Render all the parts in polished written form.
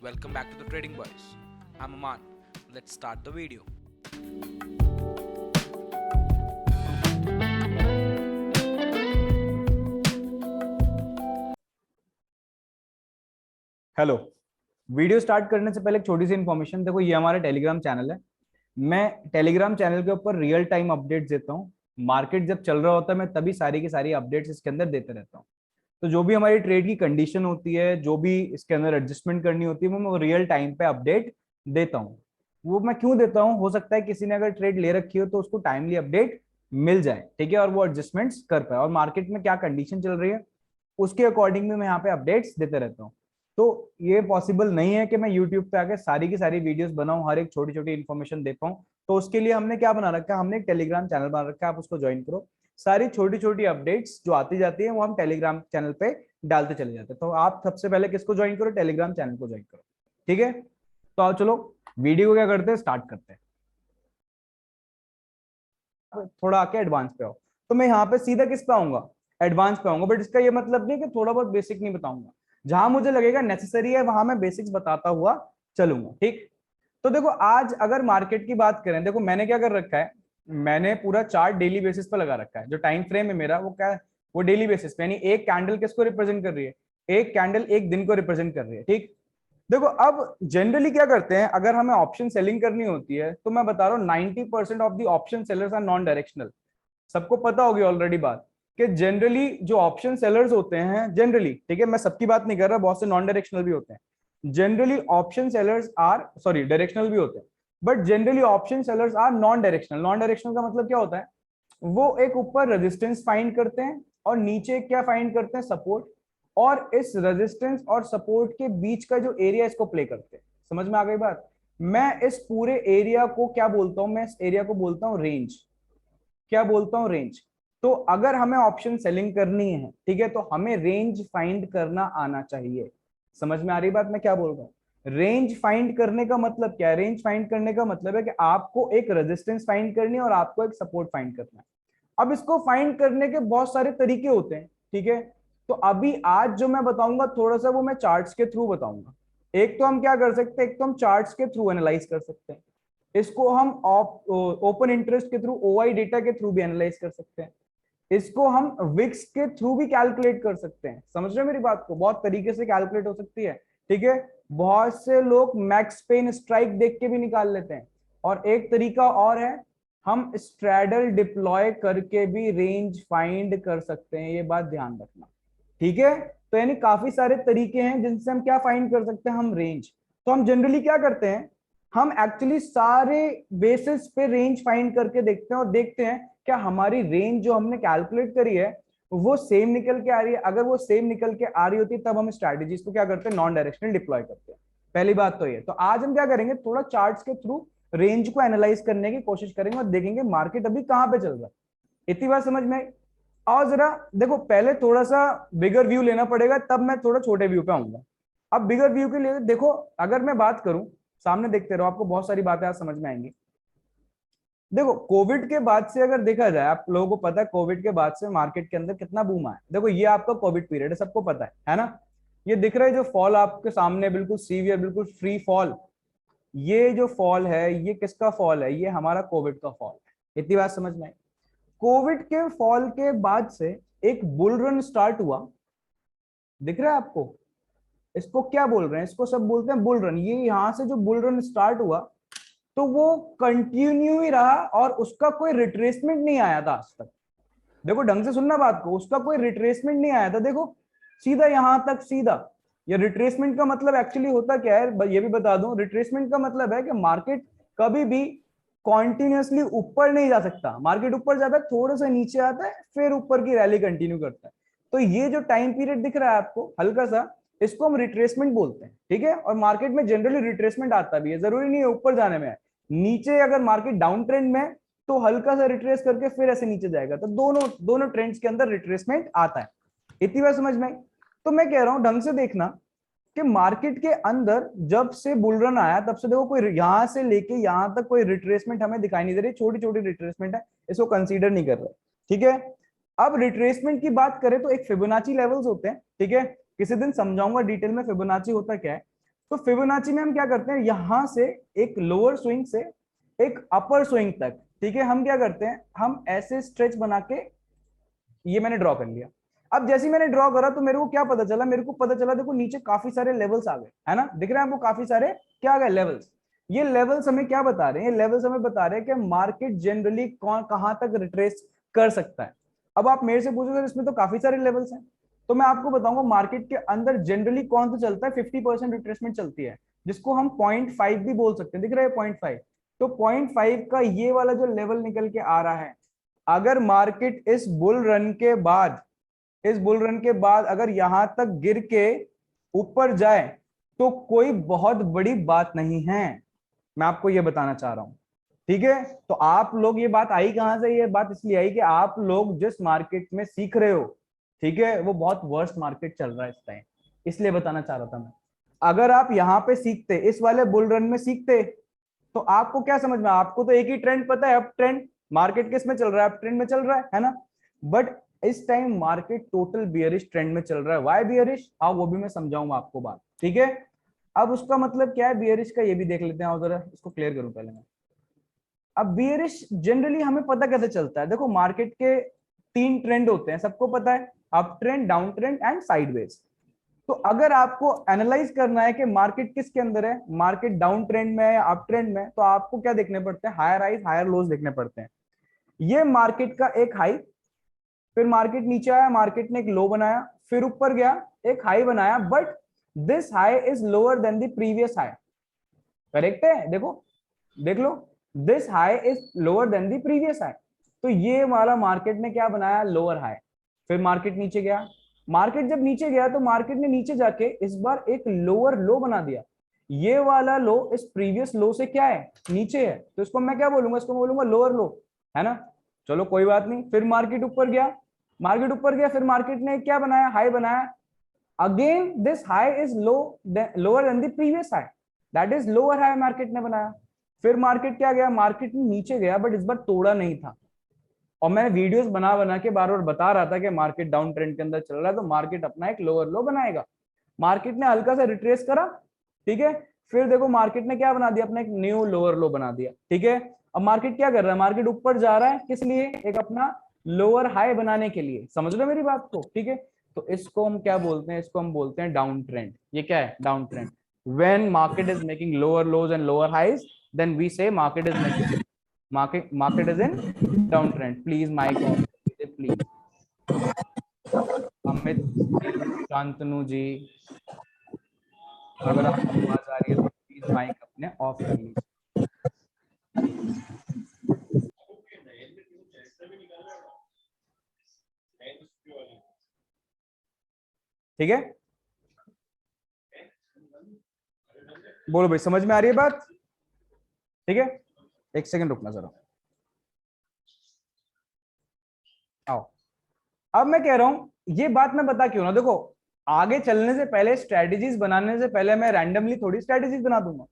Welcome back to the Trading Boys. I'm Aman. Let's start the video. Hello. Video start करने से पहले एक छोटी सी इन्फॉर्मेशन। देखो, ये हमारा टेलीग्राम चैनल है। मैं टेलीग्राम चैनल के ऊपर रियल टाइम अपडेट्स देता हूँ। मार्केट जब चल रहा होता है मैं तभी सारी की सारी अपडेट्स इसके अंदर देते रहता हूँ। तो जो भी हमारी ट्रेड की कंडीशन होती है, जो भी इसके अंदर एडजस्टमेंट करनी होती है, वो मैं रियल टाइम पे अपडेट देता हूँ। वो मैं क्यों देता हूँ, हो सकता है किसी ने अगर ट्रेड ले रखी हो तो उसको टाइमली अपडेट मिल जाए, ठीक है, और वो एडजस्टमेंट्स कर पाए, और मार्केट में क्या कंडीशन चल रही है उसके अकॉर्डिंग में मैं यहाँ पे अपडेट्स देते रहता हूँ। तो ये पॉसिबल नहीं है कि मैं यूट्यूब पे आके सारी की सारी वीडियोस बनाऊं, हर एक छोटी छोटी इन्फॉर्मेशन दे पाऊं। तो उसके लिए हमने क्या बना रखा है, हमने एक टेलीग्राम चैनल बना रखा है, आप उसको ज्वाइन करो। सारी छोटी छोटी अपडेट्स जो आती जाती है वो हम टेलीग्राम चैनल पे डालते चले जाते हैं। तो आप सबसे पहले किसको ज्वाइन करो, टेलीग्राम चैनल को ज्वाइन करो, ठीक है। तो आओ चलो वीडियो को क्या करते हैं, स्टार्ट करते हैं। थोड़ा आके एडवांस पे आओ। तो मैं यहाँ पे सीधा किस पे आऊंगा, एडवांस पे आऊंगा। बट इसका ये मतलब नहीं कि थोड़ा बहुत बेसिक नहीं बताऊंगा। जहां मुझे लगेगा नेसेसरी है वहां मैं बेसिक्स बताता हुआ चलूंगा, ठीक। तो देखो, आज अगर मार्केट की बात करें, देखो मैंने क्या कर रखा है, मैंने पूरा चार्ट डेली बेसिस पे लगा रखा है। जो टाइम फ्रेम है मेरा वो क्या है, वो डेली बेसिस पे, यानी एक कैंडल किसको रिप्रेजेंट कर रही है, एक कैंडल एक दिन को रिप्रेजेंट कर रही है, ठीक। देखो, अब जनरली क्या करते हैं, अगर हमें ऑप्शन सेलिंग करनी होती है तो मैं बता रहा हूँ 90% of the option sellers are non directional. सबको पता होगी ऑलरेडी बात, कि जनरली जो ऑप्शन सेलर्स होते हैं, जनरली, ठीक है, मैं सबकी बात नहीं कर रहा, बहुत से नॉन डायरेक्शनल भी होते हैं। Generally option sellers are, sorry, directional भी होते हैं, but generally option sellers are non directional. Non directional का मतलब क्या होता है, वो एक ऊपर रेजिस्टेंस फाइंड करते हैं और नीचे क्या फाइंड करते हैं, सपोर्ट। और इस रेजिस्टेंस और सपोर्ट के बीच का जो एरिया, इसको प्ले करते हैं। समझ में आ गई बात। मैं इस पूरे एरिया को क्या बोलता हूं, मैं इस एरिया को बोलता हूं रेंज। क्या बोलता हूं, रेंज। तो अगर हमें ऑप्शन सेलिंग करनी है, ठीक है, तो हमें रेंज फाइंड करना आना चाहिए। समझ में आ रही बात मैं क्या बोल रहा हूं। रेंज फाइंड करने का मतलब क्या है, रेंज फाइंड करने का मतलब है कि आपको एक रेजिस्टेंस फाइंड करनी है और आपको एक सपोर्ट फाइंड करना है। अब इसको फाइंड करने के बहुत सारे तरीके होते हैं, ठीक है। तो अभी आज जो मैं बताऊंगा थोड़ा सा, वो मैं चार्ट्स के थ्रू बताऊंगा। एक तो हम क्या कर सकते हैं, एक तो हम चार्ट्स के थ्रू एनालाइज कर सकते हैं। इसको हम ओपन इंटरेस्ट के थ्रू, ओआई डेटा के थ्रू भी एनालाइज कर सकते हैं। इसको हम विक्स के थ्रू भी कैलकुलेट कर सकते हैं। समझ रहे हो मेरी बात को, बहुत तरीके से कैलकुलेट हो सकती है, ठीक है। बहुत से लोग मैक्स पेन स्ट्राइक देख के भी निकाल लेते हैं। और एक तरीका और है, हम स्ट्रैडल डिप्लॉय करके भी रेंज फाइंड कर सकते हैं। ये बात ध्यान रखना, ठीक है। तो यानी काफी सारे तरीके हैं जिनसे हम क्या फाइंड कर सकते हैं, हम रेंज। तो हम जनरली क्या करते हैं, हम एक्चुअली सारे बेसिस पे रेंज फाइंड करके देखते हैं और देखते हैं क्या हमारी रेंज जो हमने कैलकुलेट करी है वो सेम निकल के आ रही है। अगर वो सेम निकल के आ रही होती है तब हम स्ट्रैटेजीज को क्या करते हैं, नॉन डायरेक्शनल डिप्लॉय करते हैं। पहली बात तो ये। तो आज हम क्या करेंगे, थोड़ा चार्ट्स के थ्रू रेंज को एनालाइज करने की कोशिश करेंगे और देखेंगे मार्केट अभी कहां पे चल रहा है। इतनी बात समझ में आई। और जरा देखो, पहले थोड़ा सा बिगर व्यू लेना पड़ेगा, तब मैं थोड़ा छोटे व्यू पे आऊंगा। अब बिगर व्यू के लिए देखो, अगर मैं बात करूं, सामने देखते रहो, आपको बहुत सारी बातें आज समझ में आएंगी। देखो, कोविड के बाद से अगर देखा जाए, आप लोगों को पता है कोविड के बाद से मार्केट के अंदर कितना बूम आया। देखो, ये आपका कोविड पीरियड है, सबको पता है ना। ये दिख रहा है जो फॉल आपके सामने, बिल्कुल सीवियर, बिल्कुल फ्री फॉल। ये जो फॉल है, ये किसका फॉल है, ये हमारा कोविड का फॉल है। इतनी बात समझ में आई। कोविड के फॉल के बाद से एक बुल रन स्टार्ट हुआ, दिख रहा है आपको। इसको क्या बोल रहे हैं, इसको सब बोलते हैं बुल रन। ये यहां से जो बुल रन स्टार्ट हुआ तो वो कंटिन्यू ही रहा और उसका कोई रिट्रेसमेंट नहीं आया था आज तक। देखो, ढंग से सुनना बात को, उसका कोई रिट्रेसमेंट नहीं आया था। देखो, सीधा यहां तक सीधा। ये रिट्रेसमेंट का मतलब एक्चुअली होता क्या है, ये भी बता दूं। रिट्रेसमेंट का मतलब है कि मार्केट कभी भी कॉन्टिन्यूसली ऊपर नहीं जा सकता। मार्केट ऊपर जाता है, थोड़ा सा नीचे आता है, फिर ऊपर की रैली कंटिन्यू करता है। तो ये जो टाइम पीरियड दिख रहा है आपको हल्का सा, इसको हम रिट्रेसमेंट बोलते हैं, ठीक है। और मार्केट में जनरली रिट्रेसमेंट आता भी है, जरूरी नहीं है ऊपर जाने में। नीचे अगर मार्केट डाउन ट्रेंड में तो हल्का सा रिट्रेस करके फिर ऐसे नीचे जाएगा। तो दोनों दोनों ट्रेंड्स के अंदर रिट्रेसमेंट आता है। इतनी बात समझ में आई। तो मैं कह रहा हूं ढंग से देखना कि मार्केट के अंदर जब से बुल रन आया तब से देखो, कोई यहां से लेके यहां तक कोई रिट्रेसमेंट हमें दिखाई नहीं दे रही। छोटी छोटी रिट्रेसमेंट है, इसको कंसीडर नहीं कर रहे, ठीक है। अब रिट्रेसमेंट की बात करें तो एक फिबोनाची लेवल्स होते हैं, ठीक है। किसी दिन समझाऊंगा डिटेल में फिबोनाची होता क्या है। तो फिबोनाची में हम क्या करते हैं, यहां से एक लोअर स्विंग से एक अपर स्विंग तक, ठीक है, हम क्या करते हैं, हम ऐसे स्ट्रेच बना के, ये मैंने ड्रॉ कर लिया। अब जैसे ही मैंने ड्रॉ करा तो मेरे को क्या पता चला, मेरे को पता चला देखो नीचे काफी सारे लेवल्स आ गए, है ना, दिख रहे हैं आपको काफी सारे क्या आ गए लेवल्स। ये लेवल्स हमें क्या बता रहे हैं, ये लेवल्स हमें बता रहे हैं कि मार्केट जनरली कौन कहां तक रिट्रेस कर सकता है। अब आप मेरे से पूछो सर इसमें तो काफी सारे लेवल्स हैं, तो मैं आपको बताऊंगा मार्केट के अंदर जनरली कौन सा चलता है, 50% रिट्रेसमेंट चलती है, जिसको हम 0.5 भी बोल सकते हैं, दिख रहा है 0.5। तो 0.5 का ये वाला जो लेवल निकल के आ रहा है, अगर मार्केट इस बुल रन के बाद, इस बुल रन के बाद अगर यहां तक गिर के ऊपर जाए तो कोई बहुत बड़ी बात नहीं है, मैं आपको ये बताना चाह रहा हूं, ठीक है। तो आप लोग, ये बात आई कहां से, ये बात इसलिए आई कि आप लोग जिस मार्केट में सीख रहे हो, ठीक है, वो बहुत वर्स्ट मार्केट चल रहा है इस टाइम, इसलिए बताना चाह रहा था मैं। अगर आप यहाँ पे सीखते, इस वाले बुल रन में सीखते, तो आपको क्या समझ में, आपको तो एक ही ट्रेंड पता है, अप ट्रेंड, मार्केट किस में चल रहा है, अप ट्रेंड में चल रहा है ना। बट इस time market total bearish trend में चल रहा है। व्हाई बियरिश, हाँ वो भी मैं समझाऊंगा आपको बात, ठीक है। अब उसका मतलब क्या है बियरिश का, ये भी देख लेते हैं, जरा इसको क्लियर करूं पहले मैं। अब बियरिश जनरली हमें पता कैसे चलता है, देखो मार्केट के 3 ट्रेंड होते हैं, सबको पता है, up trend, down trend and sideways. तो अगर आपको एनालाइज करना है कि मार्केट किसके अंदर है, मार्केट डाउन ट्रेंड में है या अप ट्रेंड में, तो आपको क्या देखने पड़ते हैं, हायर हाइज हायर लोज देखने पड़ते हैं। ये मार्केट का एक हाई, फिर मार्केट नीचे आया, मार्केट ने एक लो बनाया, फिर ऊपर गया एक हाई बनाया, but this high is lower than the previous high, correct है, देखो देख लो, this high is lower than the previous high. तो ये वाला मार्केट ने क्या बनाया, लोअर हाई। फिर मार्केट नीचे गया, मार्केट जब नीचे गया तो मार्केट ने नीचे जाके इस बार एक लोअर लो बना दिया, ये वाला लो इस प्रीवियस लो से क्या है, नीचे है, तो इसको मैं क्या बोलूंगा, इसको मैं बोलूंगा लोअर लो, है ना। चलो कोई बात नहीं, फिर मार्केट ऊपर गया, मार्केट ऊपर गया, फिर मार्केट ने क्या बनाया, हाई बनाया, again this high is lower than the previous high, that is lower high market ने बनाया। फिर मार्केट क्या गया, मार्केट नीचे गया, बट इस बार तोड़ा नहीं था। और मैं वीडियोस बना बना के बार बार बता रहा था कि मार्केट डाउन ट्रेंड के अंदर चल रहा है, तो मार्केट अपना एक लोअर लो बनाएगा। मार्केट ने हल्का सा रिट्रेस करा, ठीक है, फिर देखो मार्केट ने क्या बना दिया, अपना एक न्यू लोअर लो बना दिया, ठीक है। अब मार्केट क्या कर रहा है, मार्केट ऊपर जा रहा है, किस लिए, एक अपना लोअर हाई बनाने के लिए, समझ लो मेरी बात को, ठीक है। तो इसको हम क्या बोलते हैं, इसको हम बोलते हैं डाउन ट्रेंड। ये क्या है, down trend. when market is making lower lows and lower highs, then we say market is making, market is in downtrend. Please mic off please, Amit Shantanu ji, अगर आपको आवाज आ रही है तो प्लीज माइक अपने ऑफ कर लीजिए। ठीक है, बोलो भाई, समझ में आ रही है बात, ठीक है। एक सेकंड रुकना जरा, आओ। अब मैं कह रहा हूं ये बात मैं बता क्यों ना, देखो आगे चलने से पहले, स्ट्रेटेजीज बनाने से पहले मैं रैंडमली थोड़ी स्ट्रेटेजीज बना दूंगा,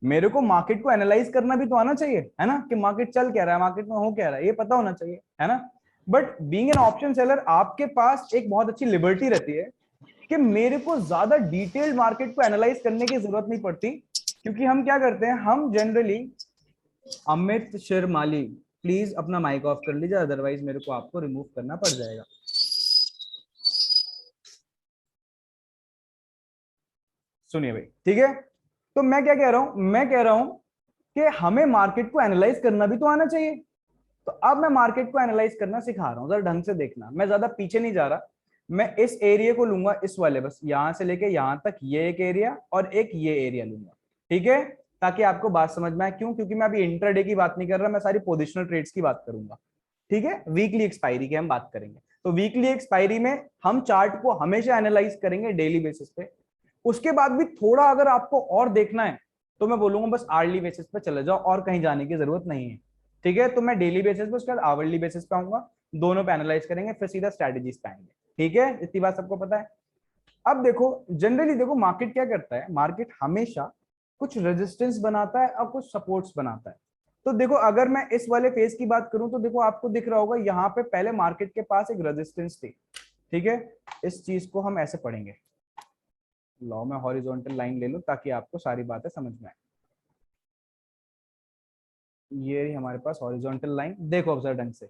मेरे को मार्केट को एनालाइज करना भी तो आना चाहिए, है ना, कि मार्केट चल क्या रहा है, मार्केट में हो क्या रहा है, ये पता होना चाहिए, है ना। But being an option seller आपके पास एक बहुत अच्छी लिबर्टी रहती है कि मेरे को ज्यादा डिटेल्ड मार्केट को एनालाइज करने की जरूरत नहीं पड़ती, क्योंकि हम क्या करते हैं, हम जनरली, अमित शर्माली प्लीज अपना माइक ऑफ कर लीजिए, अदरवाइज मेरे को आपको रिमूव करना पड़ जाएगा। सुनिए भाई, ठीक है। तो मैं क्या कह रहा हूं, मैं कह रहा हूं कि हमें मार्केट को एनालाइज करना भी तो आना चाहिए। तो अब मैं मार्केट को एनालाइज करना सिखा रहा हूं, जरा ढंग से देखना, मैं ज्यादा पीछे नहीं जा रहा, मैं इस एरिया को लूंगा, इस वाले, बस यहां से लेके यहां तक, ये एक एरिया और एक ये एरिया लूंगा, ठीक है, ताकि आपको बात समझ में आए। क्यों, क्योंकि मैं अभी इंट्राडे की बात नहीं कर रहा, मैं सारी पोजिशनल ट्रेड्स की बात करूंगा, ठीक है। वीकली एक्सपायरी की हम बात करेंगे, तो वीकली एक्सपायरी में हम चार्ट को हमेशा एनालाइज करेंगे डेली बेसिस पे। उसके बाद भी थोड़ा अगर आपको और देखना है तो मैं बोलूंगा बस आवर्ली बेसिस पे चले जाओ, और कहीं जाने की जरूरत नहीं है, ठीक है। तो मैं डेली बेसिस पे, उसके बाद आवर्ली बेसिस पे आऊंगा, दोनों पे एनालाइज करेंगे, फिर सीधा स्ट्रेटेजीज पे आएंगे, ठीक है, इतनी बात सबको पता है। अब देखो जनरली, देखो मार्केट क्या करता है, मार्केट हमेशा कुछ रेजिस्टेंस बनाता है और कुछ सपोर्ट्स बनाता है। तो देखो अगर मैं इस वाले फेज की बात करूं तो देखो आपको दिख रहा होगा यहाँ पे पहले मार्केट के पास एक रेजिस्टेंस थी, ठीक है। इस चीज को हम ऐसे पढ़ेंगे, लो मैं हॉरिजॉन्टल लाइन ले लूं ताकि आपको सारी बातें समझ में आए। ये रही हमारे पास हॉरिजॉन्टल लाइन, देखो ऑब्जर्व ढंग से,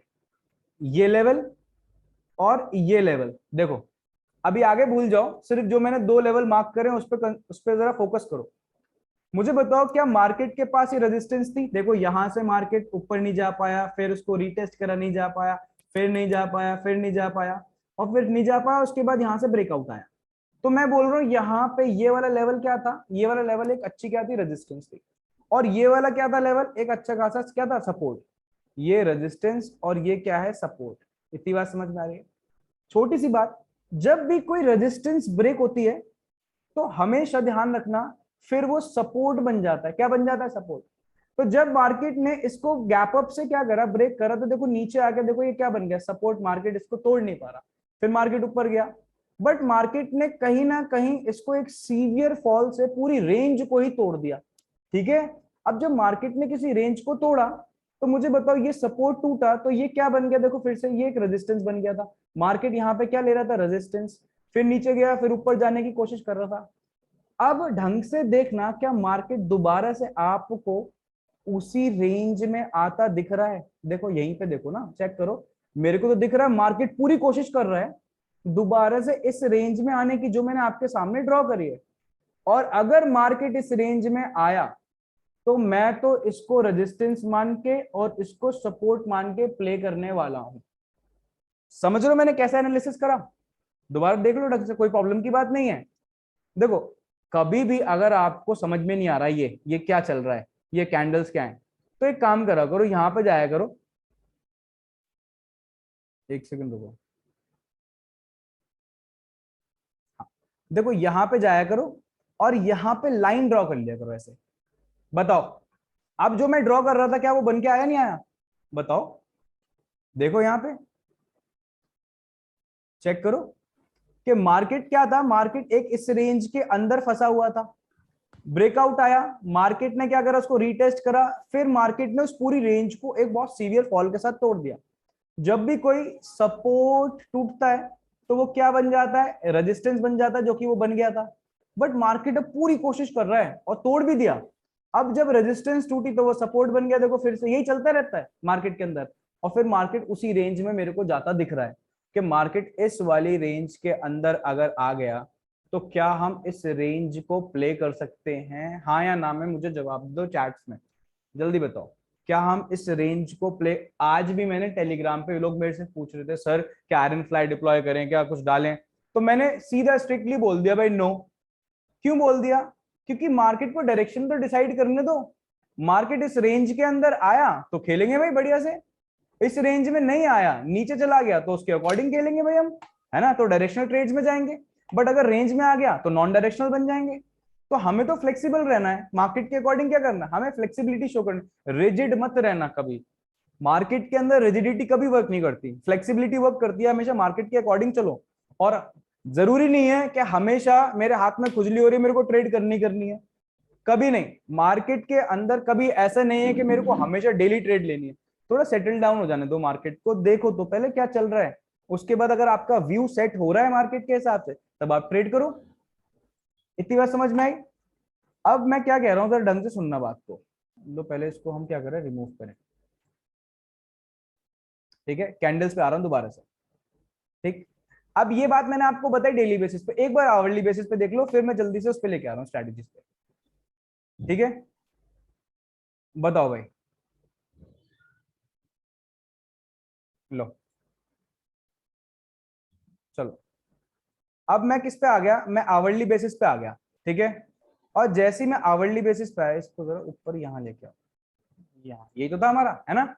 ये लेवल और ये लेवल देखो। अभी आगे भूल जाओ, सिर्फ जो मैंने 2 लेवल मार्क करे उस पर जरा फोकस करो। मुझे बताओ क्या मार्केट के पास ये रेजिस्टेंस थी? देखो यहां से मार्केट ऊपर नहीं जा पाया, फिर उसको रीटेस्ट करा, नहीं जा पाया, फिर नहीं जा पाया, फिर नहीं जा पाया, और फिर नहीं जा पाया, उसके बाद यहां से ब्रेकआउट आया। तो मैं बोल रहा हूँ यहाँ पे ये वाला लेवल क्या था? ये वाला लेवल एक अच्छी क्या थी? रेजिस्टेंस थी। और ये वाला क्या था लेवल? एक अच्छा खासा क्या था? सपोर्ट। ये रेजिस्टेंस और ये क्या है? सपोर्ट। इतनी बात समझ में आ रही है? छोटी सी बात, जब भी कोई रेजिस्टेंस ब्रेक होती है तो हमेशा ध्यान रखना फिर वो सपोर्ट बन जाता है। क्या बन जाता है? सपोर्ट। तो जब मार्केट ने इसको गैप अप से क्या करा? ब्रेक करा, तो देखो नीचे आके देखो ये क्या बन गया? सपोर्ट। मार्केट इसको तोड़ नहीं पा रहा, फिर मार्केट ऊपर गया, बट मार्केट ने कहीं ना कहीं इसको एक सीवियर फॉल से पूरी रेंज को ही तोड़ दिया। ठीक है, अब जब मार्केट ने किसी रेंज को तोड़ा तो मुझे बताओ ये सपोर्ट टूटा तो ये क्या बन गया? देखो फिर से ये एक रेजिस्टेंस बन गया था। मार्केट यहाँ पे क्या ले रहा था? रेजिस्टेंस। फिर नीचे गया, फिर ऊपर जाने की कोशिश कर रहा था। अब ढंग से देखना, क्या मार्केट दोबारा से आपको उसी रेंज में आता दिख रहा है? देखो यहीं पे देखो ना, चेक करो। मेरे को तो दिख रहा है मार्केट पूरी कोशिश कर रहा है दोबारा से इस रेंज में आने की जो मैंने आपके सामने ड्रॉ करी है। और अगर मार्केट इस रेंज में आया तो मैं तो इसको रेजिस्टेंस मान के और इसको सपोर्ट मान के प्ले करने वाला हूं। समझ रहे हो मैंने कैसा एनालिसिस करा? दोबारा देख लो ढंग से, कोई प्रॉब्लम की बात नहीं है। देखो कभी भी अगर आपको समझ में नहीं आ रहा ये क्या चल रहा है, ये कैंडल्स क्या है, तो एक काम करा करो, यहां पे जाया करो। एक सेकंड रुको। हाँ, देखो यहां पे जाया करो और यहां पे लाइन ड्रॉ कर लिया करो ऐसे। बताओ अब जो मैं ड्रॉ कर रहा था क्या वो बन के आया? नहीं आया? बताओ, देखो यहां पे चेक करो कि मार्केट क्या था। मार्केट एक इस रेंज के अंदर फंसा हुआ था, ब्रेकआउट आया, मार्केट ने क्या करा? उसको रीटेस्ट करा, फिर मार्केट ने उस पूरी रेंज को एक बहुत सीवियर फॉल के साथ तोड़ दिया। जब भी कोई सपोर्ट टूटता है तो वो क्या बन जाता है? रेजिस्टेंस बन जाता है, जो कि वो बन गया था। बट मार्केट अब पूरी कोशिश कर रहा है और तोड़ भी दिया। अब जब रेजिस्टेंस टूटी तो वो सपोर्ट बन गया। देखो फिर से यही चलता रहता है मार्केट के अंदर, और फिर मार्केट उसी रेंज में मेरे को जाता दिख रहा है कि मार्केट इस वाली रेंज के अंदर अगर आ गया तो क्या हम इस रेंज को प्ले कर सकते हैं? हाँ या ना में मुझे जवाब दो चैट्स में, जल्दी बताओ। क्या हम इस रेंज को प्ले? आज भी मैंने टेलीग्राम पे लोग मेरे से पूछ रहे थे सर क्या आयरन फ्लाई डिप्लॉय करें, क्या कुछ डालें, तो मैंने सीधा स्ट्रिक्टली बोल दिया भाई नो। क्यों बोल दिया? क्योंकि मार्केट को डायरेक्शन तो डिसाइड करने दो। मार्केट इस रेंज के अंदर आया तो खेलेंगे भाई बढ़िया से, इस रेंज में नहीं आया नीचे चला गया तो उसके अकॉर्डिंग खेलेंगे भाई हम, है ना? तो डायरेक्शनल ट्रेड्स में जाएंगे। बट अगर रेंज में आ गया तो नॉन डायरेक्शनल बन जाएंगे। तो हमें तो फ्लेक्सिबल रहना है, मार्केट के अकॉर्डिंग क्या करना है? हमें फ्लेक्सिबिलिटी शो करनी, रिजिड मत रहना कभी। मार्केट के अंदर रिजिडिटी कभी वर्क नहीं करती, फ्लेक्सिबिलिटी वर्क करती है। हमेशा मार्केट के अकॉर्डिंग चलो। और जरूरी नहीं है कि हमेशा मेरे हाथ में खुजली हो रही है मेरे को ट्रेड करनी है, कभी नहीं। मार्केट के अंदर कभी ऐसा नहीं है कि मेरे को हमेशा डेली ट्रेड लेनी है। थोड़ा सेटल डाउन हो जाने दो, मार्केट को देखो तो पहले क्या चल रहा है, उसके बाद अगर आपका व्यू सेट हो रहा है मार्केट के हिसाब से तब आप ट्रेड करो। इतनी बात समझ में आई? अब मैं क्या कह रहा हूं, जरा ढंग से सुनना बात को। लो पहले इसको हम क्या करें, रिमूव करें। ठीक है, कैंडल्स पे आ रहा हूं दोबारा से। ठीक, अब ये बात मैंने आपको बताई डेली बेसिस पे, एक बार आवरली बेसिस पे देख लो, फिर मैं जल्दी से उस पे लेके आ रहा हूँ स्ट्रैटेजीज पे। ठीक है, बताओ भाई। लो चलो, अब मैं किस पे आ गया? मैं आवरली बेसिस पे आ गया। ठीक है, और जैसे ही मैं आवरली बेसिस पे आया, इसको जरा ऊपर यहाँ लेके आओ, यहाँ, यही तो था हमारा, है ना?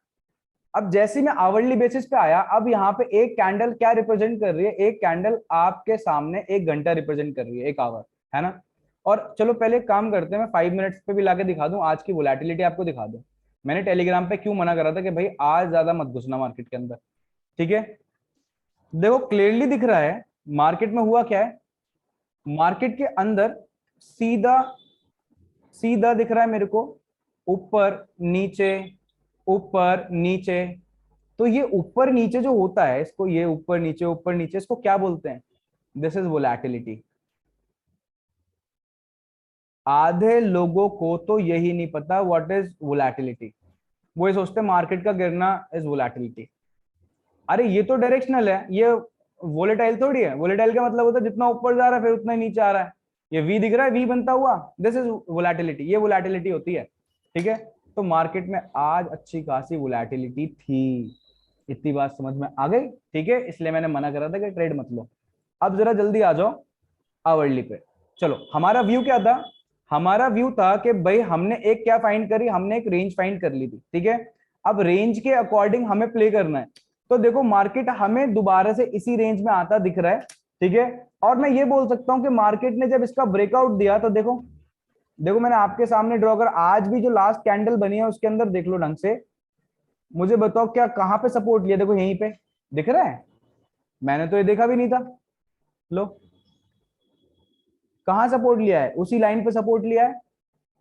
अब जैसे ही मैं आवरली बेसिस पे आया, अब यहाँ पे एक कैंडल क्या रिप्रेजेंट कर रही है? एक कैंडल आपके सामने 1 घंटा रिप्रेजेंट कर रही है, 1 आवर, है ना? और चलो पहले एक काम करते हैं, मैं 5 मिनट्स पे भी लाके दिखा दूं, आज की वोलेटिलिटी आपको दिखा दूं। मैंने टेलीग्राम पे क्यों मना करा था कि भाई आज ज्यादा मत घुसना मार्केट के अंदर। ठीक है, देखो क्लियरली दिख रहा है मार्केट में हुआ क्या है। मार्केट के अंदर सीधा सीधा दिख रहा है मेरे को, ऊपर नीचे, ऊपर नीचे। तो ये ऊपर नीचे जो होता है, इसको ये ऊपर नीचे इसको क्या बोलते हैं? This is volatility. आधे लोगों को तो यही नहीं पता व्हाट इज वोलेटिलिटी। वो ये सोचते मार्केट का गिरना इज वोलेटिलिटी। अरे ये तो डायरेक्शनल है, ये वोलेटाइल थोड़ी है। वोलेटाइल का मतलब होता है जितना ऊपर जा रहा है फिर उतना ही नीचे आ रहा है। ये वी दिख रहा है, वी बनता हुआ, दिस इज वोलेटिलिटी, ये वोलेटिलिटी होती है। ठीक है, तो मार्केट में आज अच्छी खासी वोलेटिलिटी थी। इतनी बात समझ में आ गई? ठीक है, इसलिए मैंने मना करा था कि ट्रेड मत लो। अब जरा जल्दी आ जाओ आवरली पे। चलो, हमारा व्यू क्या था? हमारा व्यू था कि भाई हमने एक क्या फाइंड करी, हमने एक रेंज फाइंड कर ली थी। ठीक है, अब रेंज के अकॉर्डिंग हमें प्ले करना है। तो देखो मार्केट हमें दोबारा से इसी रेंज में आता दिख रहा है। ठीक है, और मैं ये बोल सकता हूं कि मार्केट ने जब इसका ब्रेकआउट दिया तो देखो, देखो मैंने आपके सामने ड्रॉ कर, आज भी जो लास्ट कैंडल बनी है उसके अंदर देख लो ढंग से, मुझे बताओ क्या कहां पे सपोर्ट लिया? देखो यहीं पे दिख रहा है, मैंने तो ये देखा भी नहीं था। लो, कहां सपोर्ट लिया है? उसी लाइन पे सपोर्ट लिया है।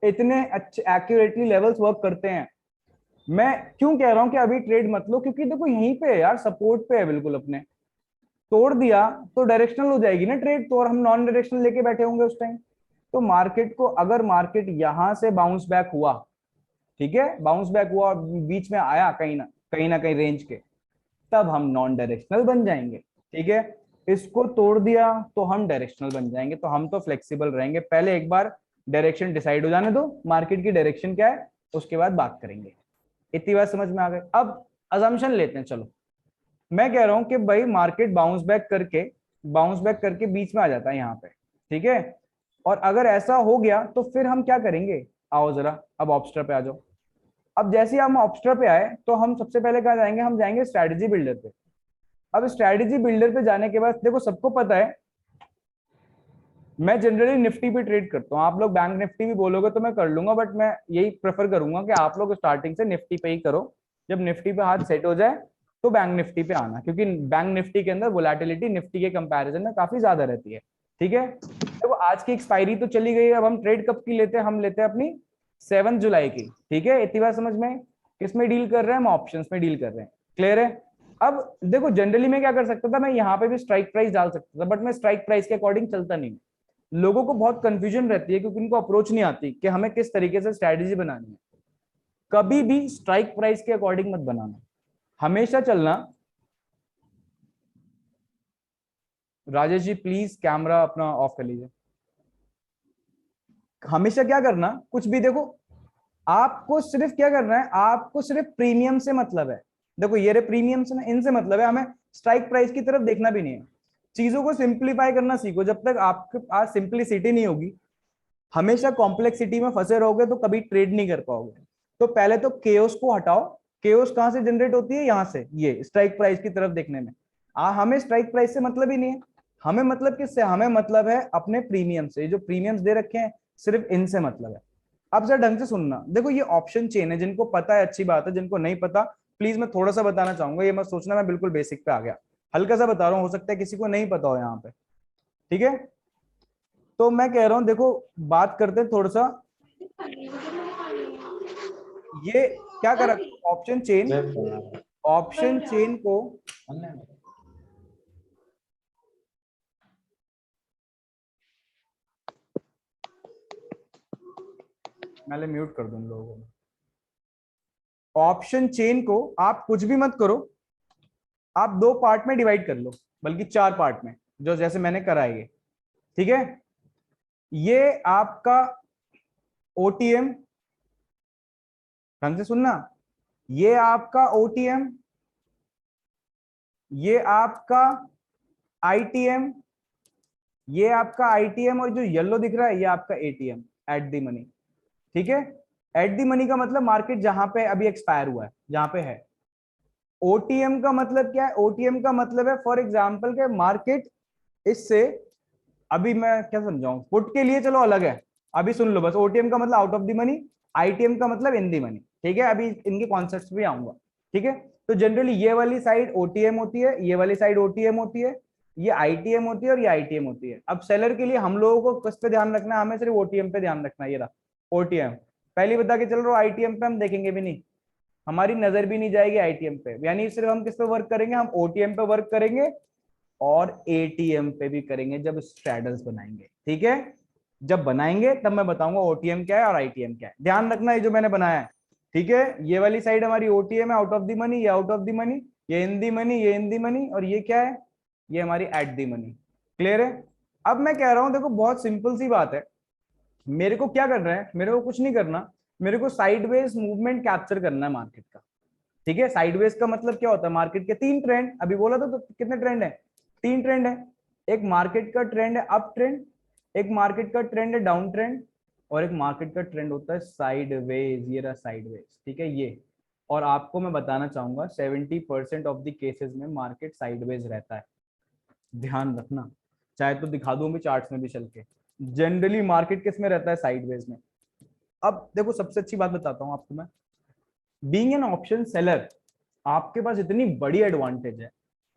इतने अच्छे एक्यूरेटली लेवल्स वर्क करते हैं। मैं क्यों कह रहा हूं कि अभी ट्रेड मत लो, क्योंकि देखो यहीं पे है यार, सपोर्ट पे है बिल्कुल अपने। तोड़ दिया तो डायरेक्शनल हो जाएगी ना ट्रेड, तो और हम नॉन डायरेक्शनल लेके बैठे होंगे उस टाइम। तो मार्केट को, अगर मार्केट यहां से बाउंस बैक हुआ, ठीक है, बाउंस बैक हुआ और बीच में आया कहीं ना कहीं रेंज के, तब हम नॉन डायरेक्शनल बन जाएंगे। ठीक है, इसको तोड़ दिया तो हम डायरेक्शनल बन जाएंगे। तो हम तो फ्लेक्सिबल रहेंगे, पहले एक बार डायरेक्शन डिसाइड हो जाने दो, मार्केट की डायरेक्शन क्या है, उसके बाद बात करेंगे। इतनी बात समझ में आ गई? अब अजम्पशन लेते हैं। चलो, मैं कह रहा हूं कि भाई मार्केट बाउंस बैक करके बीच में आ जाता है यहाँ पे। ठीक है, और अगर ऐसा हो गया तो फिर हम क्या करेंगे? आओ जरा अब ऑब्स्टर पे आ जाओ। अब जैसे ही हम ऑब्स्टर पे आए तो हम सबसे पहले कहाँ जाएंगे? हम जाएंगे स्ट्रैटेजी बिल्डर पे। अब स्ट्रैटेजी बिल्डर पे जाने के बाद देखो सबको पता है मैं जनरली निफ्टी पे ट्रेड करता हूँ। आप लोग बैंक निफ्टी भी बोलोगे तो मैं कर लूंगा, बट मैं यही प्रेफर करूंगा कि आप लोग स्टार्टिंग से निफ्टी पे ही करो। जब निफ्टी पे हाथ सेट हो जाए तो बैंक निफ्टी पे आना, क्योंकि बैंक निफ्टी के अंदर वोलेटिलिटी निफ्टी के कंपैरिजन में काफी ज्यादा रहती है। ठीक है, तो आज की एक्सपायरी तो चली गई, अब हम ट्रेड कब की लेते हैं? हम लेते हैं अपनी 7 जुलाई की। ठीक है, इतनी बात समझ में? किसमें डील कर रहे हैं? हम ऑप्शंस में डील कर रहे हैं। क्लियर है? अब देखो जनरली मैं क्या कर सकता था, मैं यहाँ पे भी स्ट्राइक प्राइस डाल सकता था, बट मैं स्ट्राइक प्राइस के अकॉर्डिंग चलता नहीं। लोगों को बहुत कंफ्यूजन रहती है क्योंकि उनको अप्रोच नहीं आती कि हमें किस तरीके से स्ट्रैटेजी बनानी है। कभी भी स्ट्राइक प्राइस के अकॉर्डिंग मत बनाना, हमेशा चलना। राजेश जी प्लीज कैमरा अपना ऑफ कर लीजिए। हमेशा क्या करना, कुछ भी देखो, आपको सिर्फ क्या करना है, आपको सिर्फ प्रीमियम से मतलब है। देखो ये रे प्रीमियम से ना, इनसे मतलब है, हमें स्ट्राइक प्राइस की तरफ देखना भी नहीं है। चीजों को सिंप्लीफाई करना सीखो। जब तक आपके पास सिंप्लिसिटी नहीं होगी, हमेशा कॉम्प्लेक्सिटी में फंसे रहोगे तो कभी ट्रेड नहीं कर पाओगे। तो पहले तो केओस को हटाओ। केओस कहां से जनरेट होती है? यहां से, ये स्ट्राइक प्राइस की तरफ देखने में। हमें स्ट्राइक प्राइस से मतलब ही नहीं है। हमें मतलब किससे? हमें मतलब है अपने प्रीमियम से। जो प्रीमियम्स दे रखे हैं सिर्फ इनसे मतलब है। अब जरा ढंग से सुनना, देखो ये ऑप्शन चेन है, जिनको पता है अच्छी बात है, जिनको नहीं पता प्लीज मैं थोड़ा सा बताना चाहूंगा। ये मत सोचना मैं बिल्कुल बेसिक पे आ गया, हल्का सा बता रहा हूँ, हो सकता है किसी को नहीं पता हो यहाँ पे। ठीक है, तो मैं कह रहा हूं देखो, बात करते हैं थोड़ा सा, ये क्या करा ऑप्शन चेन, ऑप्शन चेन को मैं म्यूट कर दूं लोगों को। ऑप्शन चेन को आप कुछ भी मत करो, आप 2 पार्ट में डिवाइड कर लो, बल्कि 4 पार्ट में, जो जैसे मैंने करा है ये। ठीक है, ये आपका ओटीएम, ढंग से सुनना, ये आपका ओटीएम, ये आपका आईटीएम, ये आपका आईटीएम, और जो येलो दिख रहा है ये आपका एटीएम, एट दी मनी। ठीक है, एट दी मनी का मतलब मार्केट जहां पे अभी एक्सपायर हुआ है, जहां पे है। ओटीएम का मतलब क्या है? ओटीएम का मतलब है फॉर एग्जांपल के मार्केट इससे, अभी मैं क्या समझाऊं, पुट के लिए चलो अलग है, अभी सुन लो बस। ओटीएम का मतलब out of the money, ITM का मतलब इन दी मनी। ठीक है, अभी इनके कॉन्सेप्ट्स भी आऊंगा। ठीक है, तो जनरली ये वाली साइड ओटीएम होती है, ये वाली साइड ओटीएम होती है, ये आईटीएम होती है और ये आईटीएम होती है। अब सेलर के लिए हम लोगों को किस पे ध्यान रखना है? हमें सिर्फ ओटीएम पे ध्यान रखना है। ये रहा ओटीएम, पहले बता के चल रहा हूं, आईटीएम पे हम देखेंगे भी नहीं, हमारी नजर भी नहीं जाएगी आईटीएम पे। यानी सिर्फ हम किस पे वर्क करेंगे? हम ओटीएम पे वर्क करेंगे और एटीएम पे भी करेंगे जब स्ट्रैडल्स बनाएंगे। ठीक है, जब बनाएंगे तब मैं बताऊंगा ओटीएम क्या है और आईटीएम क्या है। ध्यान रखना ये जो मैंने बनाया है, ठीक है, ये वाली साइड हमारी ओटीएम है, आउट ऑफ द मनी, ये आउट ऑफ द मनी, ये इन दी मनी, ये इन दी मनी, और ये क्या है, ये हमारी एट दी मनी। क्लियर है? अब मैं कह रहा हूं देखो बहुत सिंपल सी बात है, मेरे को क्या करना है, मेरे को कुछ नहीं करना, मेरे को साइडवेज मूवमेंट कैप्चर करना है मार्केट का। ठीक है, साइडवेज का मतलब क्या होता है, मार्केट के तीन ट्रेंड, अभी बोला तो कितने ट्रेंड है, तीन ट्रेंड है। एक मार्केट का ट्रेंड है अप ट्रेंड, एक मार्केट का ट्रेंड है डाउन ट्रेंड, और एक मार्केट का ट्रेंड होता है साइडवेज, ये रहा साइडवेज। ठीक है, ये, और आपको मैं बताना चाहूंगा 70% ऑफ द केसेस में मार्केट साइडवेज रहता है। ध्यान रखना, चाहे तो दिखा दूं भी चार्ट्स में भी चल के, जनरली मार्केट किस में रहता है, साइडवेज में। अब देखो सबसे अच्छी बात बताता हूं आपको मैं, बीइंग एन ऑप्शन सेलर आपके पास इतनी बड़ी एडवांटेज है,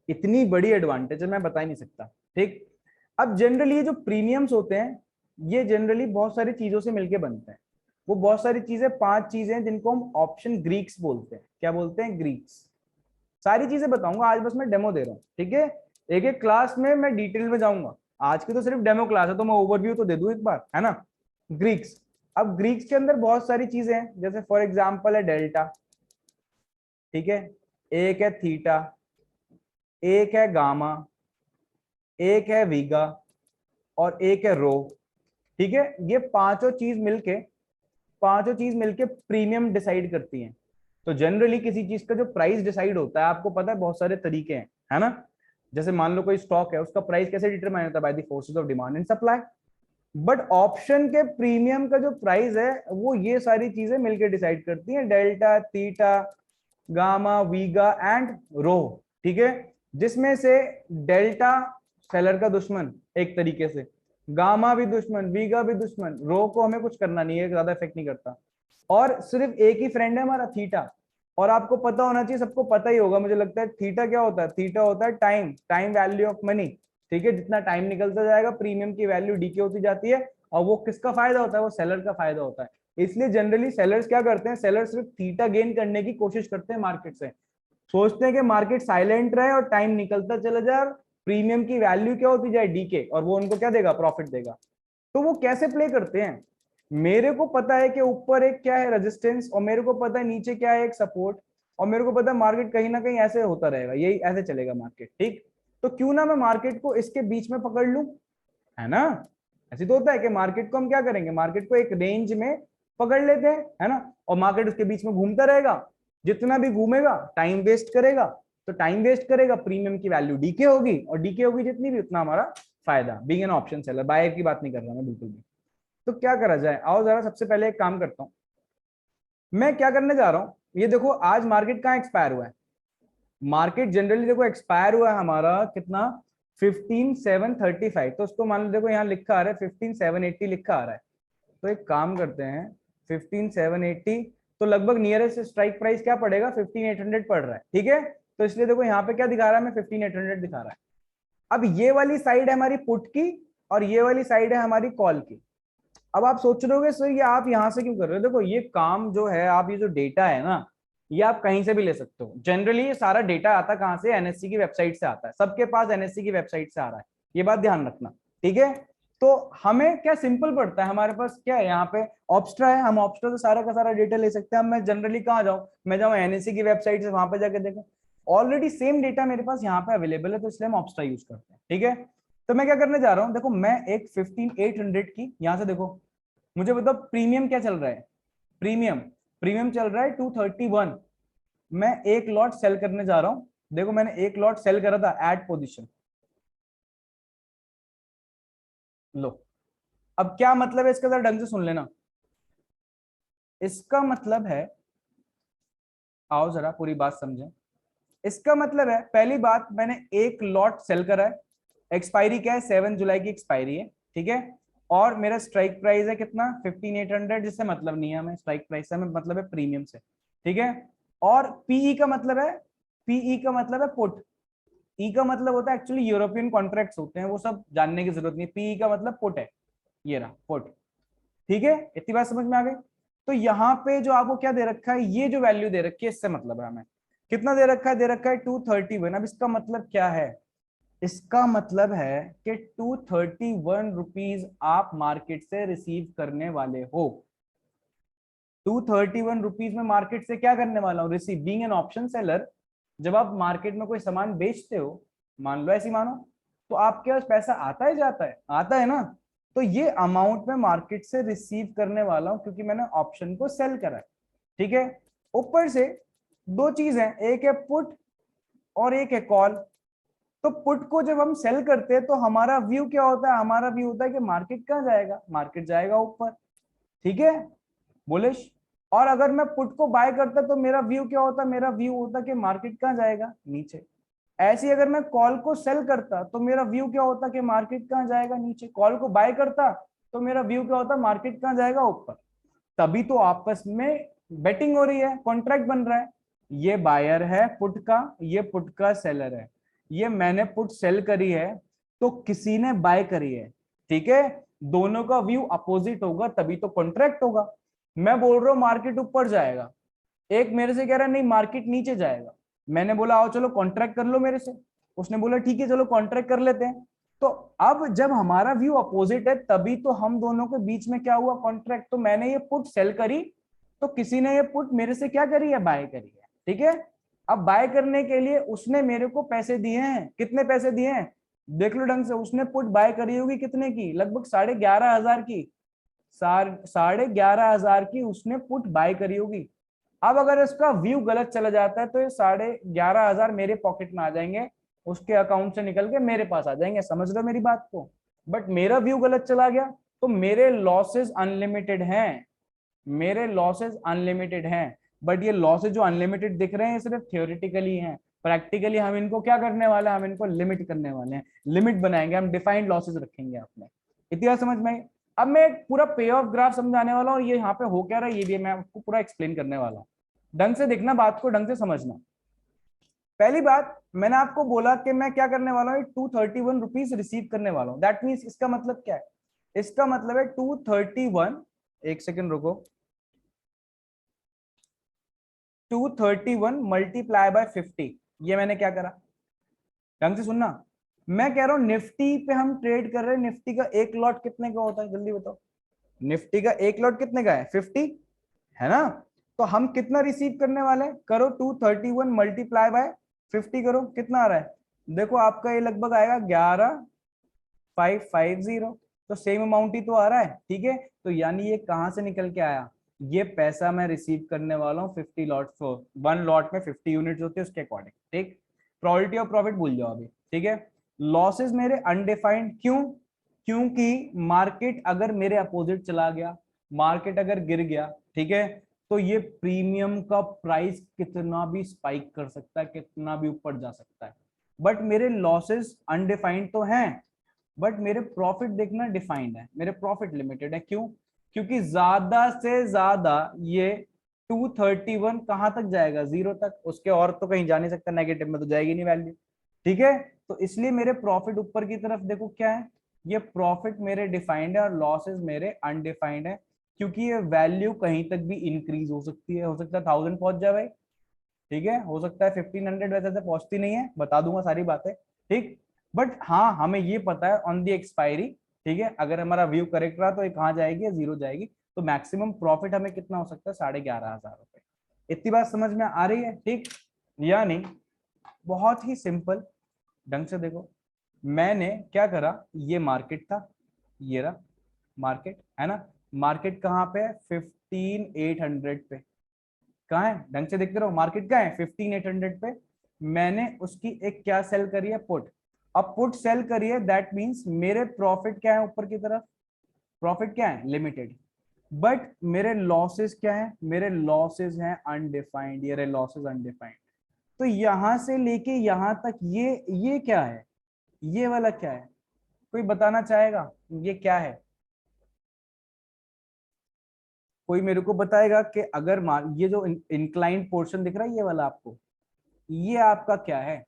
इतनी बड़ी एडवांटेज है मैं बता ही नहीं सकता। ठीक, अब जनरली ये जो प्रीमियम्स होते हैं ये जनरली बहुत सारी चीजों से मिलके बनते हैं। वो बहुत सारी चीजें, 5 चीजें हैं जिनको हम ऑप्शन ग्रीक्स बोलते हैं। क्या बोलते हैं? ग्रीक्स। सारी चीजें बताऊंगा आज, बस मैं डेमो दे रहा हूँ। ठीक है, एक एक क्लास में मैं डिटेल में जाऊंगा, आज की तो सिर्फ डेमो क्लास है तो मैं ओवरव्यू तो दे दूं एक बार, है ना। ग्रीक्स, अब ग्रीक्स के अंदर बहुत सारी चीजें हैं, जैसे फॉर एग्जाम्पल है डेल्टा, ठीक है, एक है थीटा, एक है गामा, एक है वीगा, और एक है रो। ठीक है, ये पांचों चीज मिलके प्रीमियम डिसाइड करती हैं। तो जनरली किसी चीज का जो प्राइस डिसाइड होता है, आपको पता है बहुत सारे तरीके हैं, है ना। जैसे मान लो कोई स्टॉक है, उसका प्राइस कैसे डिटरमाइन होता है, by the forces of demand and supply. But option के प्रीमियम का जो प्राइस है वो ये सारी चीजें मिलकर डिसाइड करती हैं, डेल्टा, थीटा, गामा, वीगा एंड रो। ठीक है, जिसमें से डेल्टा सेलर का दुश्मन एक तरीके से, गामा भी दुश्मन, वीगा भी दुश्मन, रो को हमें कुछ करना नहीं है, ज्यादा इफेक्ट नहीं करता। और सिर्फ एक ही फ्रेंड है हमारा, थीटा। और आपको पता होना चाहिए, सबको पता ही होगा मुझे लगता है, थीटा क्या होता है, थीटा होता है time, time value of money. ठीक है, जितना टाइम निकलता जाएगा प्रीमियम की वैल्यू डीके होती जाती है, और वो किसका फायदा होता है, वो सेलर का फायदा होता है। इसलिए जनरली सेलर्स क्या करते हैं, सेलर सिर्फ थीटा गेन करने की कोशिश करते हैं मार्केट से, सोचते हैं कि मार्केट साइलेंट रहे और टाइम निकलता चला जाए, प्रीमियम की वैल्यू क्या होती जाए, डीके, और वो उनको क्या देगा, प्रॉफिट देगा। तो वो कैसे प्ले करते हैं, मेरे को पता है कि ऊपर एक क्या है रेजिस्टेंस, और मेरे को पता है नीचे क्या है एक सपोर्ट, और मेरे को पता है मार्केट कहीं ना कहीं ऐसे होता रहेगा, यही ऐसे चलेगा मार्केट। ठीक, तो क्यों ना मैं मार्केट को इसके बीच में पकड़ लूं, है ना। ऐसे तो होता है कि मार्केट को हम क्या करेंगे, मार्केट को एक रेंज में पकड़ लेते हैं, है ना, और मार्केट उसके बीच में घूमता रहेगा, जितना भी घूमेगा टाइम वेस्ट करेगा, तो टाइम वेस्ट करेगा, प्रीमियम की वैल्यू डीके होगी, और डीके होगी जितनी भी उतना हमारा फायदा। Being an option seller, buyer की बात नहीं कर रहा मैं बिल्कुल भी। तो क्या करा जाए, आओ जरा सबसे पहले एक काम करता हूं, मैं क्या करने जा रहा हूं, ये देखो आज मार्केट कहाँ एक्सपायर हुआ है, मार्केट जनरली देखो एक्सपायर हुआ है हमारा कितना, 15,735। तो उसको मान लो, देखो यहाँ लिखा आ रहा है 15,780 लिखा आ रहा है। तो एक काम करते हैं, 15,780, तो लगभग नियरेस्ट स्ट्राइक प्राइस क्या पड़ेगा, 15,800 पड़ रहा है। ठीक है, तो इसलिए देखो यहाँ पे क्या दिखा रहा है, मैं 15,800 दिखा रहा है। अब ये वाली साइड है हमारी पुट की, और ये वाली साइड है हमारी कॉल की। अब आप सोच रहे होगे सर ये आप यहाँ से क्यों कर रहे हो, देखो ये काम जो है, आप ये जो डेटा है ना, ये आप कहीं से भी ले सकते हो। जनरली ये सारा डेटा आता कहाँ से, एनएससी की वेबसाइट से आता है, सबके पास एनएससी की वेबसाइट से आ रहा है, ये बात ध्यान रखना। ठीक है, तो हमें क्या सिंपल पड़ता है, हमारे पास क्या है यहाँ पे, ऑब्स्ट्रा है, हम ऑब्स्ट्रा से सारा का सारा डेटा ले सकते हैं। अब मैं जनरली कहाँ जाऊँ, मैं जाऊँ एनएससी की वेबसाइट से, वहां पे जाके देखो ऑलरेडी सेम डेटा मेरे पास यहाँ पे अवेलेबल है, तो इसलिए हम ऑब्स्ट्रा यूज करते हैं। ठीक है, तो मैं क्या करने जा रहा हूँ, देखो मैं एक 15,800 की यहाँ से, देखो मुझे बताओ प्रीमियम क्या चल रहा है, प्रीमियम प्रीमियम चल रहा है 231। मैं एक लॉट सेल करने जा रहा हूं, देखो मैंने एक लॉट सेल करा था एट पोजीशन। लो, अब क्या मतलब है इसका, जरा ढंग से सुन लेना। इसका मतलब है, आओ जरा पूरी बात समझें। इसका मतलब है, पहली बात, मैंने एक लॉट सेल करा है, एक्सपायरी क्या है, 7 जुलाई की एक्सपायरी है। ठीक है, और मेरा स्ट्राइक प्राइस है कितना, 15,800, जिससे मतलब नहीं है हमें स्ट्राइक प्राइस से, हमें मतलब है प्रीमियम से। ठीक है, और पीई का मतलब है, पीई का मतलब है पुट, ई का मतलब होता है एक्चुअली यूरोपियन कॉन्ट्रैक्ट्स होते हैं, वो सब जानने की जरूरत नहीं, पीई का मतलब पुट है, ये रहा पुट। ठीक है, इतनी बात समझ में आ गई। तो यहाँ पे जो आपको क्या दे रखा है, ये जो वैल्यू दे रखी है, इससे मतलब है हमें कितना दे रखा है, दे रखा है 231। अब इसका मतलब क्या है, इसका मतलब है कि 231 रुपीज आप मार्केट से रिसीव करने वाले हो। 231 रुपीज में मार्केट से क्या करने वाला हूँ, receive. Being an option seller, जब आप मार्केट में कोई सामान बेचते हो, मान लो ऐसी मानो, तो आपके पास पैसा आता है जाता है, आता है ना। तो ये अमाउंट में मार्केट से रिसीव करने वाला हूं क्योंकि मैंने ऑप्शन को सेल करा है। ठीक है। ऊपर से दो चीज है, एक है पुट और एक है कॉल। तो पुट को जब हम सेल करते हैं तो हमारा व्यू क्या होता है, हमारा व्यू होता है कि मार्केट कहाँ जाएगा, मार्केट जाएगा ऊपर। ठीक है, बुलिश। और अगर मैं पुट को बाय करता तो मेरा व्यू क्या होता, मेरा व्यू होता कि मार्केट कहाँ जाएगा, नीचे। ऐसे ही अगर मैं कॉल को सेल करता तो मेरा व्यू क्या होता कि मार्केट कहाँ जाएगा, नीचे। कॉल को बाय करता तो मेरा व्यू क्या होता, मार्केट कहाँ जाएगा, ऊपर। तभी तो आपस में बेटिंग हो रही है, कॉन्ट्रैक्ट बन रहा है। ये बायर है पुट का, ये पुट का सेलर है। ये मैंने पुट सेल करी है तो किसी ने बाय करी है। ठीक है, दोनों का व्यू अपोजिट होगा तभी तो कॉन्ट्रैक्ट होगा। मैं बोल रहा हूं मार्केट ऊपर जाएगा, एक मेरे से कह रहा है नहीं मार्केट नीचे जाएगा। मैंने बोला आओ चलो कॉन्ट्रैक्ट कर लो मेरे से। उसने बोला ठीक है चलो कॉन्ट्रैक्ट कर लेते हैं। तो अब जब हमारा व्यू अपोजिट है तभी तो हम दोनों के बीच में क्या हुआ, कॉन्ट्रैक्ट। तो मैंने ये पुट सेल करी तो किसी ने ये पुट मेरे से क्या करी है, बाय करी है। ठीक है। अब बाय करने के लिए उसने मेरे को पैसे दिए हैं, कितने पैसे दिए हैं देख लो ढंग से। उसने पुट बाय करी होगी कितने की, लगभग 11,500 की। 11,500 की उसने पुट बाय करी होगी। अब अगर इसका व्यू गलत चला जाता है तो ये 11,500 मेरे पॉकेट में आ जाएंगे, उसके अकाउंट से निकल के मेरे पास आ जाएंगे। समझ लो मेरी बात को। बट मेरा व्यू गलत चला गया तो मेरे लॉसेस अनलिमिटेड हैं, मेरे लॉसेस अनलिमिटेड हैं। बट ये लॉसेस जो अनलिमिटेड दिख रहे हैं सिर्फ थियोरिटिकली हैं। प्रैक्टिकली हम इनको क्या करने वाले हैं, हम इनको लिमिट करने वाले हैं, लिमिट बनाएंगे, हम डिफाइंड लॉसेस रखेंगे आपने। इतना समझ में आई? अब मैं एक पूरा पे ऑफ ग्राफ समझाने वाला हूँ, ये यहाँ पे हो क्या रहा है ये भी मैं आपको पूरा एक्सप्लेन करने वाला हूँ। ढंग से देखना, बात को ढंग से समझना। पहली बात, मैंने आपको बोला कि मैं क्या करने वाला हूँ, 231 रुपीज रिसीव करने वाला हूँ। दैट मीन्स इसका मतलब क्या है, इसका मतलब है 231, एक सेकेंड रुको, 231 मल्टीप्लाई बाय 50। ये मैंने क्या करा, ढंग से सुनना। मैं कह रहा हूं निफ्टी पे हम ट्रेड कर रहे हैं, निफ्टी का एक लॉट कितने का होता है जल्दी बताओ। निफ्टी का एक लॉट कितने का है, 50 है ना। तो हम कितना रिसीव करने वाले हैं, करो 231 मल्टीप्लाई बाय 50 करो, कितना आ रहा है देखो। आपका ये लगभग आएगा 11,550। तो सेम अमाउंट ही तो आ रहा है। ठीक है, तो यानी ये कहां से निकल के आया, ये पैसा मैं रिसीव करने वाला हूँ 50 लॉट, वन लॉट में 50 यूनिट्स होते हैं उसके अकॉर्डिंग। ठीक, प्रोबेबिलिटी ऑफ प्रॉफिट भूल जाओ अभी। ठीक है, लॉसेस मेरे अनडिफाइंड, क्यों, क्योंकि मार्केट अगर मेरे अपोजिट चला गया, मार्केट अगर गिर गया, ठीक है, तो ये प्रीमियम का प्राइस कितना भी स्पाइक कर सकता है, कितना भी ऊपर जा सकता है। बट मेरे लॉसेस अनडिफाइंड तो हैं, बट मेरे प्रॉफिट देखना डिफाइंड है, मेरे प्रॉफिट लिमिटेड है। क्यों, क्योंकि ज्यादा से ज्यादा ये 231 कहां तक जाएगा, जीरो तक, उसके और तो कहीं जा नहीं सकता, नेगेटिव में तो जाएगी नहीं वैल्यू। ठीक है, तो इसलिए मेरे प्रॉफिट ऊपर की तरफ देखो क्या है, ये प्रॉफिट मेरे डिफाइंड है और लॉसेस मेरे अनडिफाइंड है। क्योंकि ये वैल्यू कहीं तक भी इंक्रीज हो सकती है, हो सकता है 1000 पहुंच जाए भाई। ठीक है, हो सकता है 1500, वैसे से पहुंचती नहीं है, बता दूंगा सारी बातें। ठीक, बट हाँ हमें ये पता है ऑन दी एक्सपायरी, ठीक है, अगर हमारा व्यू करेक्ट रहा तो ये कहाँ जाएगी, जीरो जाएगी। तो मैक्सिमम प्रॉफिट हमें कितना हो सकता है, 11,500 रुपए। इतनी बात समझ में आ रही है? ठीक, या नहीं? बहुत ही सिंपल, ढंग से देखो। मैंने क्या करा, ये मार्केट था, ये रहा मार्केट, है ना। मार्केट कहाँ पे है, 15,800 पे। कहाँ है, ढंग से देखते रहो, मार्केट कहाँ है, 15,800 पे। मैंने उसकी एक क्या सेल करी है, पुट। अब पुट सेल करी है, दैट मींस मेरे प्रॉफिट क्या है ऊपर की तरफ, प्रॉफिट क्या है, लिमिटेड। बट मेरे लॉसेस क्या है, मेरे लॉसेस हैं अनडिफाइंड, ये लॉसेस अनडिफाइंड। तो यहां से लेके यहां तक ये क्या है, ये वाला क्या है, कोई बताना चाहेगा ये क्या है? कोई मेरे को बताएगा कि अगर ये जो इंक्लाइंड पोर्शन दिख रहा है ये वाला आपको, ये आपका क्या है,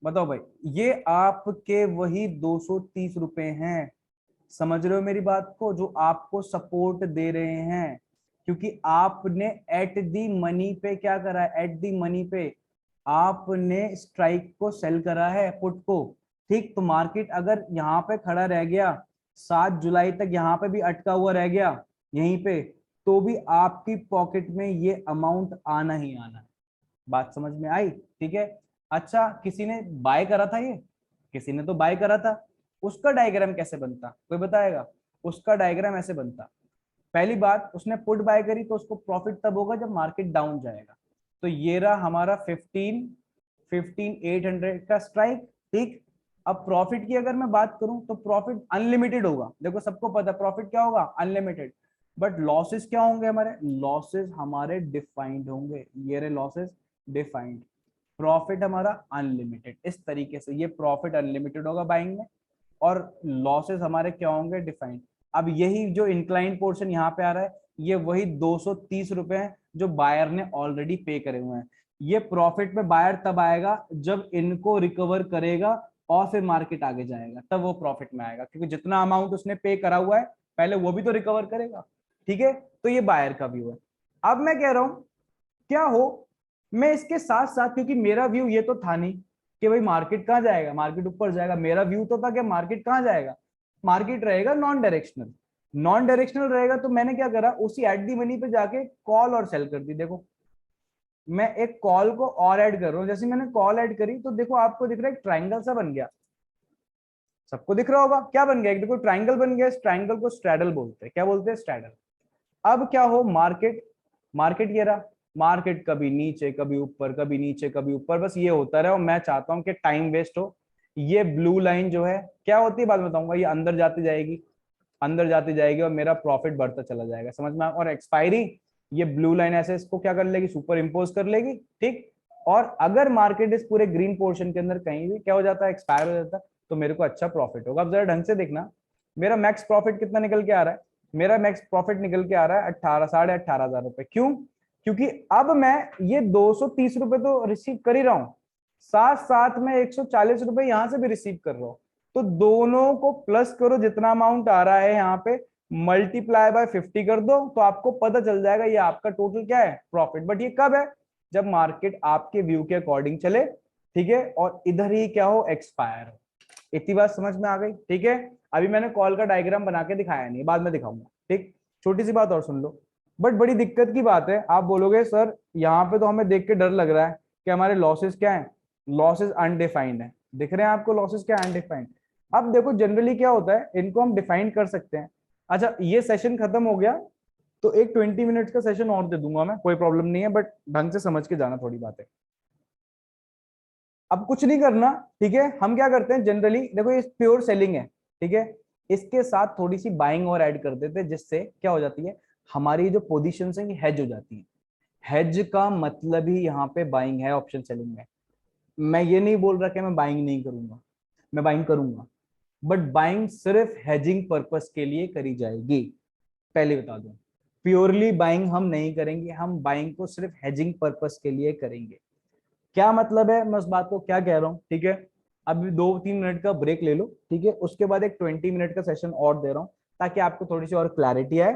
बताओ भाई। ये आपके वही 230 रुपए हैं। समझ रहे हो मेरी बात को, जो आपको सपोर्ट दे रहे हैं। क्योंकि आपने एट दी मनी पे क्या करा है, एट दी मनी पे आपने स्ट्राइक को सेल करा है, पुट को, ठीक। तो मार्केट अगर यहाँ पे खड़ा रह गया 7 जुलाई तक, यहाँ पे भी अटका हुआ रह गया यहीं पे, तो भी आपकी पॉकेट में ये अमाउंट आना ही आना है। बात समझ में आई? ठीक है। अच्छा, किसी ने बाय करा था, ये किसी ने तो बाय करा था, उसका डायग्राम कैसे बनता, कोई बताएगा? उसका डायग्राम ऐसे बनता। पहली बात, उसने पुट बाय करी तो उसको प्रॉफिट तब होगा जब मार्केट डाउन जाएगा। तो ये रहा हमारा 15,800 का स्ट्राइक, ठीक। अब प्रॉफिट की अगर मैं बात करूं तो प्रॉफिट अनलिमिटेड होगा, देखो सबको पता है प्रॉफिट क्या होगा, अनलिमिटेड। बट लॉसेस क्या होंगे हमारे? लॉसेस हमारे डिफाइंड होंगे, ये रहे लॉसेस डिफाइंड। प्रॉफिट हमारा अनलिमिटेड, इस तरीके से ये प्रॉफिट अनलिमिटेड होगा बाइंग में, और लॉसेस हमारे क्या होंगे? डिफाइंड। अब यही जो इंक्लाइन पोर्शन यहाँ पे आ रहा है, ये वही 230 रुपए हैं जो बायर ने ऑलरेडी पे करे हुए हैं। ये प्रॉफिट में बायर तब आएगा जब इनको रिकवर करेगा और फिर मार्केट आगे जाएगा, तब वो प्रॉफिट में आएगा, क्योंकि जितना अमाउंट उसने पे करा हुआ है पहले वो भी तो रिकवर करेगा। ठीक है, तो ये बायर का व्यू है। अब मैं कह रहा हूं क्या हो, मैं इसके साथ साथ, क्योंकि मेरा व्यू ये तो था नहीं कि भाई मार्केट कहाँ जाएगा, मार्केट ऊपर जाएगा, मेरा व्यू तो था कि मार्केट कहाँ जाएगा, मार्केट रहेगा नॉन डायरेक्शनल। नॉन डायरेक्शनल रहेगा तो मैंने क्या करा, उसी एट दी मनी पे जाके कॉल और सेल कर दी। देखो मैं एक कॉल को और ऐड कर रहा हूं, जैसे मैंने कॉल ऐड करी तो देखो आपको दिख रहा है एक ट्राइंगल सा बन गया, सबको दिख रहा होगा क्या बन गया, एक देखो ट्राइंगल बन गया। इस ट्राइंगल को स्ट्रैडल बोलते हैं, क्या बोलते हैं? स्ट्रैडल। अब क्या हो, मार्केट, मार्केट ये रहा, मार्केट कभी नीचे कभी ऊपर, कभी नीचे कभी ऊपर, बस ये होता रहे, और मैं चाहता हूं कि टाइम वेस्ट हो। ये ब्लू लाइन जो है क्या होती है बाद में बताऊंगा, ये अंदर जाती जाएगी, अंदर जाती जाएगी और मेरा प्रॉफिट बढ़ता चला जाएगा, समझ में? और एक्सपायरी, ये ब्लू लाइन ऐसे इसको क्या कर लेगी, सुपर इम्पोज कर लेगी, ठीक। और अगर मार्केट इस पूरे ग्रीन पोर्शन के अंदर कहीं भी क्या हो जाता है, एक्सपायर हो जाता है, तो मेरे को अच्छा प्रॉफिट होगा। अब जरा ढंग से देखना, मेरा मैक्स प्रॉफिट कितना निकल के आ रहा है? मेरा मैक्स प्रॉफिट निकल के आ रहा है 18,500 रुपए। क्यों? क्योंकि अब मैं ये 230 रुपए तो रिसीव कर ही रहा हूं, साथ साथ में 140 रुपए यहां से भी रिसीव कर रहा हूं। तो दोनों को प्लस करो, जितना अमाउंट आ रहा है यहाँ पे मल्टीप्लाई बाय 50 कर दो, तो आपको पता चल जाएगा ये आपका टोटल क्या है, प्रॉफिट। बट ये कब है? जब मार्केट आपके व्यू के अकॉर्डिंग चले, ठीक है, और इधर ही क्या हो, एक्सपायर हो। इतनी बात समझ में आ गई? ठीक है। अभी मैंने कॉल का डायग्राम बना के दिखाया नहीं, बाद में दिखाऊंगा, ठीक। छोटी सी बात और सुन लो, बट बड़ी दिक्कत की बात है, आप बोलोगे सर यहाँ पे तो हमें देख के डर लग रहा है कि हमारे लॉसेस क्या है, लॉसेस अनडिफाइंड है। दिख रहे हैं आपको लॉसेस क्या अनडिफाइंड? अब देखो जनरली क्या होता है, इनको हम डिफाइन कर सकते हैं। अच्छा, ये सेशन खत्म हो गया तो एक 20 मिनट्स का सेशन और दे दूंगा मैं, कोई प्रॉब्लम नहीं है, बट ढंग से समझ के जाना थोड़ी बात है। अब कुछ नहीं करना, ठीक है। हम क्या करते हैं जनरली, देखो ये प्योर सेलिंग है, ठीक है, इसके साथ थोड़ी सी बाइंग और ऐड कर देते हैं, जिससे क्या हो जाती है, हमारी जो पोजीशंस हैं हेज हो जाती है। हेज का मतलब ही यहाँ पे बाइंग है ऑप्शन सेलिंग में। मैं ये नहीं बोल रहा कि मैं बाइंग नहीं करूंगा, मैं बाइंग करूंगा, बट बाइंग सिर्फ हेजिंग पर्पस के लिए करी जाएगी, पहले बता दूं। प्योरली बाइंग हम नहीं करेंगे, हम बाइंग को सिर्फ हेजिंग पर्पस के लिए करेंगे। क्या मतलब है, मैं उस बात को क्या कह रहा हूँ, ठीक है। अभी 2-3 मिनट का ब्रेक ले लो, ठीक है, उसके बाद एक 20 मिनट का सेशन और दे रहा हूँ ताकि आपको थोड़ी सी और क्लैरिटी आए,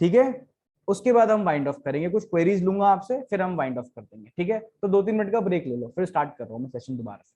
ठीक है। उसके बाद हम वाइंड ऑफ करेंगे, कुछ क्वेरीज लूंगा आपसे, फिर हम वाइंड ऑफ कर देंगे, ठीक है। तो 2-3 मिनट का ब्रेक ले लो, फिर स्टार्ट कर रहा हूँ मैं सेशन दोबारा से।